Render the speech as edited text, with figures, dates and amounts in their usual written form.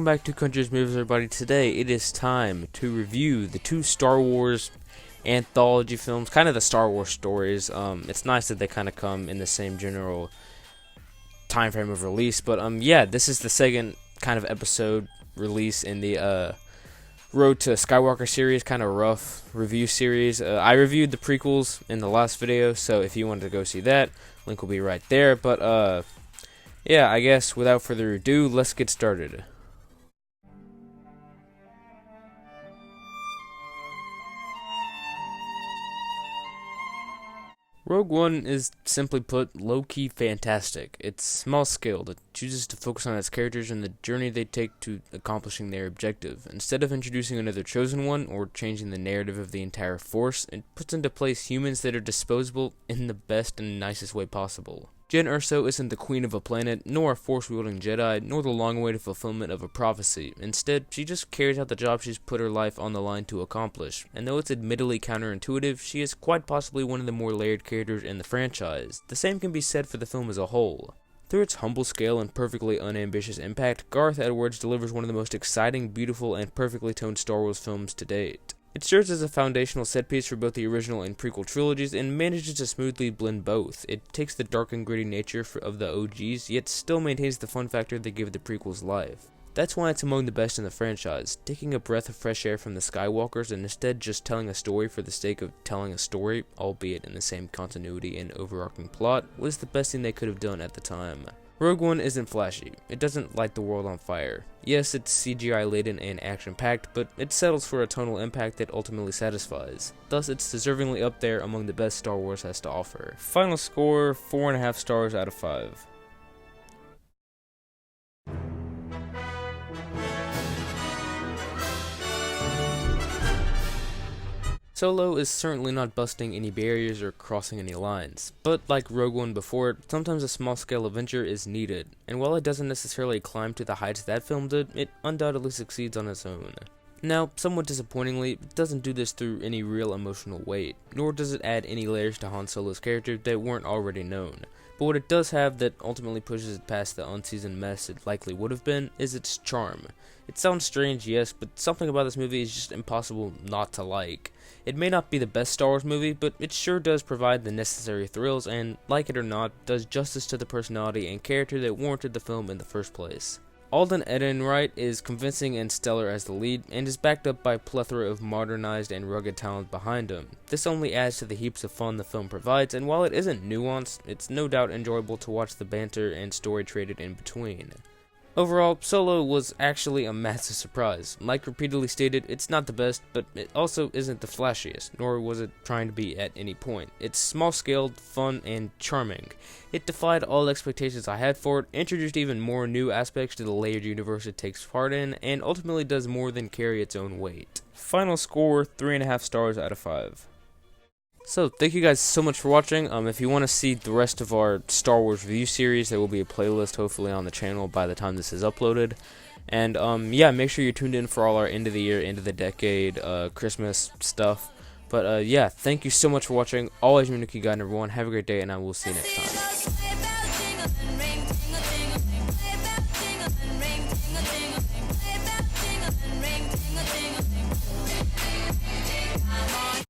welcome back to Country's Movies, everybody. Today it is time to review the two Star Wars anthology films, kind of the Star Wars stories. It's nice that they kind of come in the same general time frame of release, but yeah, this is the second kind of episode release in the Road to Skywalker series, kind of rough review series. I reviewed the prequels in the last video, so if you wanted to go see that, link will be right there. But yeah, I guess without further ado, let's get started. Rogue One is, simply put, low-key fantastic. It's small-scaled. It chooses to focus on its characters and the journey they take to accomplishing their objective. Instead of introducing another chosen one or changing the narrative of the entire Force, it puts into place humans that are disposable in the best and nicest way possible. Jyn Erso isn't the queen of a planet, nor a force-wielding Jedi, nor the long-awaited fulfillment of a prophecy. Instead, she just carries out the job she's put her life on the line to accomplish. And though it's admittedly counterintuitive, she is quite possibly one of the more layered characters in the franchise. The same can be said for the film as a whole. Through its humble scale and perfectly unambitious impact, Gareth Edwards delivers one of the most exciting, beautiful, and perfectly toned Star Wars films to date. It serves as a foundational set piece for both the original and prequel trilogies and manages to smoothly blend both. It takes the dark and gritty nature of the OGs, yet still maintains the fun factor that gave the prequels life. That's why it's among the best in the franchise, taking a breath of fresh air from the Skywalkers and instead just telling a story for the sake of telling a story, albeit in the same continuity and overarching plot, was the best thing they could have done at the time. Rogue One isn't flashy. It doesn't light the world on fire. Yes, it's CGI-laden and action-packed, but it settles for a tonal impact that ultimately satisfies. Thus, it's deservingly up there among the best Star Wars has to offer. Final score, 4.5 stars out of 5. Solo is certainly not busting any barriers or crossing any lines, but like Rogue One before it, sometimes a small-scale adventure is needed, and while it doesn't necessarily climb to the heights that film did, it undoubtedly succeeds on its own. Now, somewhat disappointingly, it doesn't do this through any real emotional weight, nor does it add any layers to Han Solo's character that weren't already known. But what it does have that ultimately pushes it past the unseasoned mess it likely would have been is its charm. It sounds strange, yes, but something about this movie is just impossible not to like. It may not be the best Star Wars movie, but it sure does provide the necessary thrills and, like it or not, does justice to the personality and character that warranted the film in the first place. Alden Ehrenreich is convincing and stellar as the lead, and is backed up by a plethora of modernized and rugged talent behind him. This only adds to the heaps of fun the film provides, and while it isn't nuanced, it's no doubt enjoyable to watch the banter and story traded in between. Overall, Solo was actually a massive surprise. Like repeatedly stated, it's not the best, but it also isn't the flashiest, nor was it trying to be at any point. It's small-scaled, fun, and charming. It defied all expectations I had for it, introduced even more new aspects to the layered universe it takes part in, and ultimately does more than carry its own weight. Final score, 3.5 stars out of 5. So, thank you guys so much for watching. If you want to see the rest of our Star Wars review series, there will be a playlist hopefully on the channel by the time this is uploaded. And, yeah, make sure you're tuned in for all our end of the year, end of the decade, Christmas stuff. But, yeah, thank you so much for watching. Always remember to keep guiding everyone. Have a great day, and I will see you next time.